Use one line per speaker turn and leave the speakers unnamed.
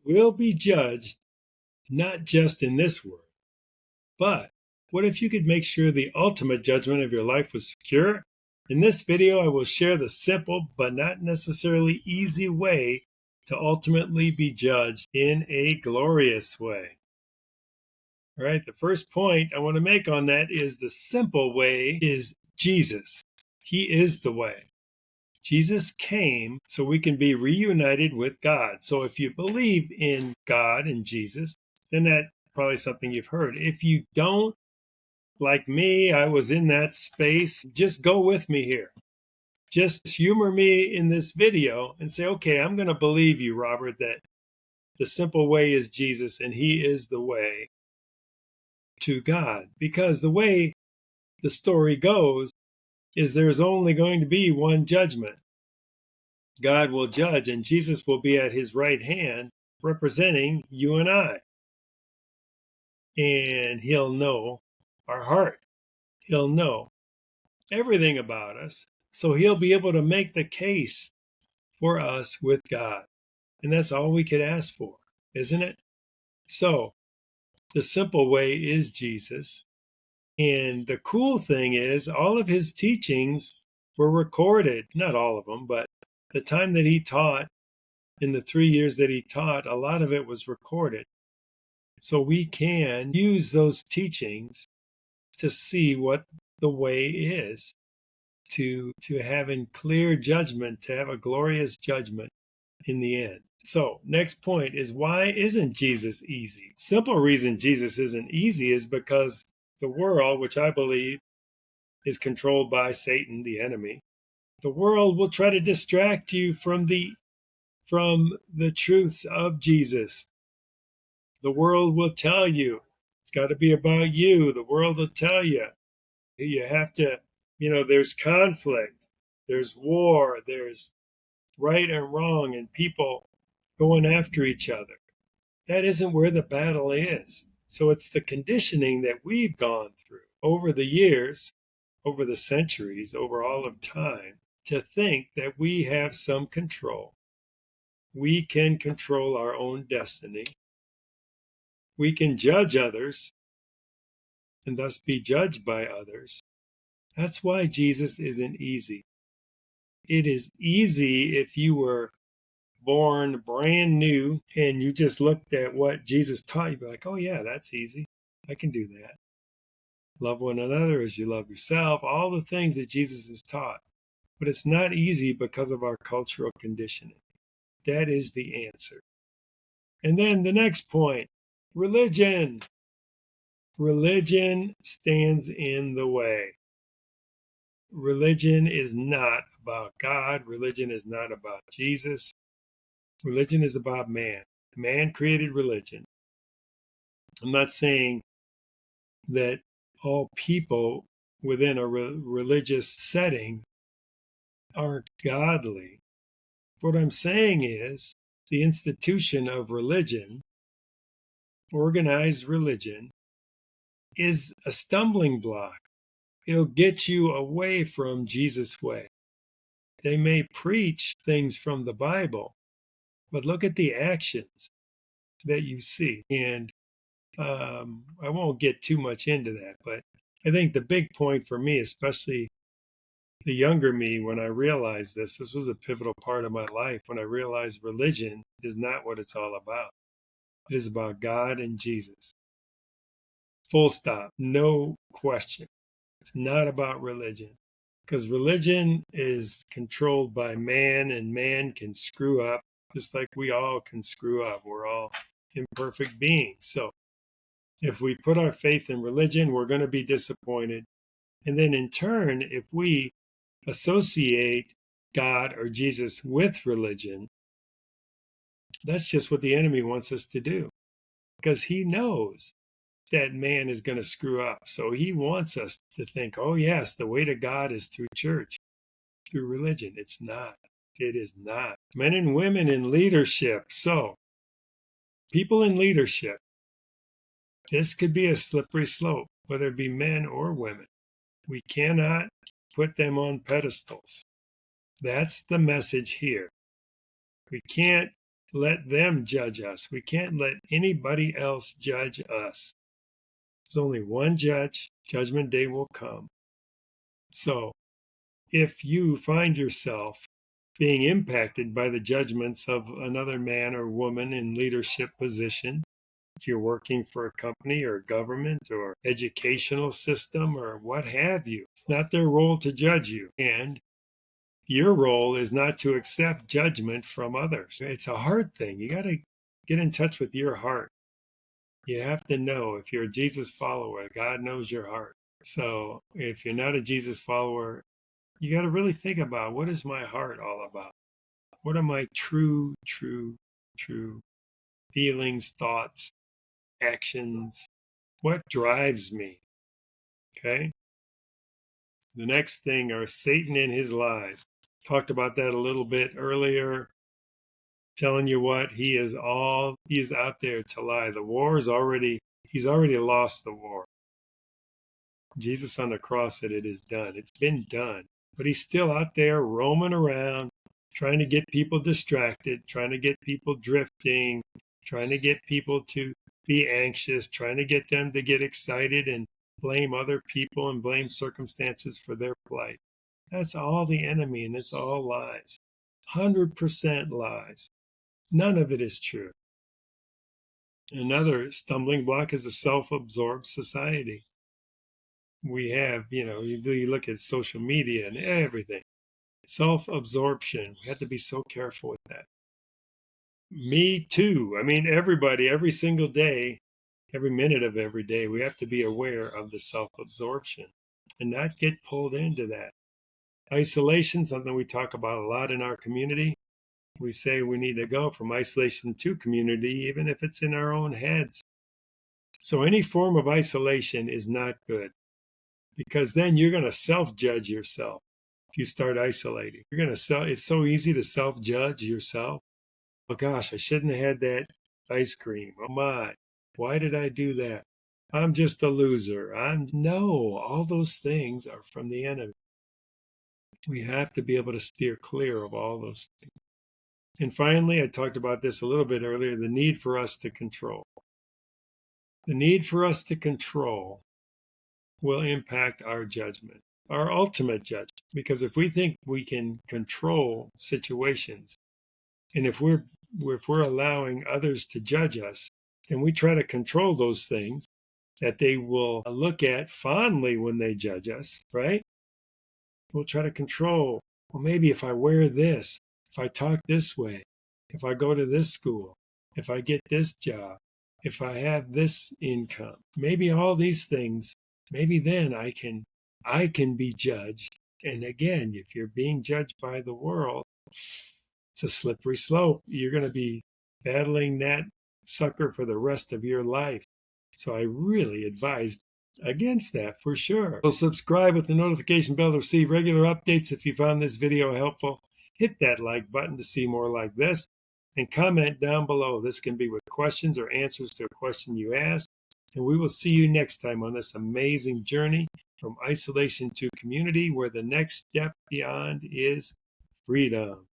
will be judged not just in this world, but what if you could make sure the ultimate judgment of your life was secure? In this video, I will share the simple but not necessarily easy way to ultimately be judged in a glorious way. All right, the first point I want to make on that is the simple way is Jesus. He is the way. Jesus came so we can be reunited with God. So if you believe in God and Jesus, then that's probably something you've heard. If you don't, like me, I was in that space, just go with me here. Just humor me in this video and say, okay, I'm going to believe you, Robert, that the simple way is Jesus and he is the way to God. Because the way the story goes is there's only going to be one judgment. God will judge, and Jesus will be at his right hand representing you and I. And he'll know our heart. He'll know everything about us. So he'll be able to make the case for us with God. And that's all we could ask for, isn't it? So the simple way is Jesus. And the cool thing is, all of his teachings were recorded. Not all of them, but the time that he taught, in the 3 years that he taught, a lot of it was recorded. So we can use those teachings to see what the way is, to have in clear judgment, to have a glorious judgment in the end. So next point is, why isn't Jesus easy? Simple reason Jesus isn't easy is because the world, which I believe is controlled by Satan, the enemy, the world will try to distract you from the truths of Jesus. The world will tell you it's got to be about you. The world will tell you have to, there's conflict, there's war, there's right and wrong, and people going after each other. That isn't where the battle is. So it's the conditioning that we've gone through over the years, over the centuries, over all of time, to think that we have some control. We can control our own destiny. We can judge others and thus be judged by others. That's why Jesus isn't easy. It is easy if you were born brand new and you just looked at what Jesus taught, you'd be like, oh yeah, that's easy. I can do that. Love one another as you love yourself, all the things that Jesus has taught. But it's not easy because of our cultural conditioning. That is the answer. And then the next point, religion. Religion stands in the way. Religion is not about God. Religion is not about Jesus. Religion is about man. Man created religion. I'm not saying that all people within a religious setting aren't godly. What I'm saying is the institution of religion, organized religion, is a stumbling block. It'll get you away from Jesus' way. They may preach things from the Bible, but look at the actions that you see. And I won't get too much into that, but I think the big point for me, especially the younger me, when I realized this was a pivotal part of my life, when I realized religion is not what it's all about. It is about God and Jesus. Full stop. No question. It's not about religion. Because religion is controlled by man, and man can screw up just like we all can screw up. We're all imperfect beings. So if we put our faith in religion, we're going to be disappointed. And then in turn, if we associate God or Jesus with religion, that's just what the enemy wants us to do, because he knows that man is going to screw up. So he wants us to think, oh, yes, the way to God is through church, through religion. It's not. It is not. Men and women in leadership. So people in leadership, this could be a slippery slope, whether it be men or women. We cannot put them on pedestals. That's the message here. We can't let them judge us. We can't let anybody else judge us. There's only one judge. Judgment day will come. So if you find yourself being impacted by the judgments of another man or woman in leadership position, if you're working for a company or government or educational system or what have you, it's not their role to judge you. And your role is not to accept judgment from others. It's a hard thing. You got to get in touch with your heart. You have to know if you're a Jesus follower, God knows your heart. So if you're not a Jesus follower, you got to really think about, what is my heart all about? What are my true feelings, thoughts, actions? What drives me? Okay. The next thing are Satan and his lies. Talked about that a little bit earlier. Telling you what, he is out there to lie. The war is he's already lost the war. Jesus on the cross said it is done. It's been done. But he's still out there roaming around, trying to get people distracted, trying to get people drifting, trying to get people to be anxious, trying to get them to get excited and blame other people and blame circumstances for their plight. That's all the enemy, and it's all lies. 100% lies. None of it is true. Another stumbling block is a self-absorbed society. We have, you look at social media and everything. Self-absorption. We have to be so careful with that. Me too. I mean, everybody, every single day, every minute of every day, we have to be aware of the self-absorption and not get pulled into that. Isolation, something we talk about a lot in our community. We say we need to go from isolation to community, even if it's in our own heads. So any form of isolation is not good, because then you're going to self-judge yourself. If you start isolating, it's so easy to self-judge yourself. Oh gosh, I shouldn't have had that ice cream. Oh my, why did I do that? I'm just a loser. No, all those things are from the enemy. We have to be able to steer clear of all those things. And finally, I talked about this a little bit earlier, the need for us to control. The need for us to control will impact our judgment, our ultimate judgment. Because if we think we can control situations, and if we're allowing others to judge us, then we try to control those things that they will look at fondly when they judge us, right? We'll try to control. Well, maybe if I wear this, if I talk this way, if I go to this school, if I get this job, if I have this income, maybe all these things, maybe then I can be judged. And again, if you're being judged by the world, it's a slippery slope. You're going to be battling that sucker for the rest of your life. So I really advise against that for sure. So subscribe with the notification bell to receive regular updates. If you found this video helpful, hit that like button to see more like this, and comment down below. This can be with questions or answers to a question you ask. And we will see you next time on this amazing journey from isolation to community, where the next step beyond is freedom.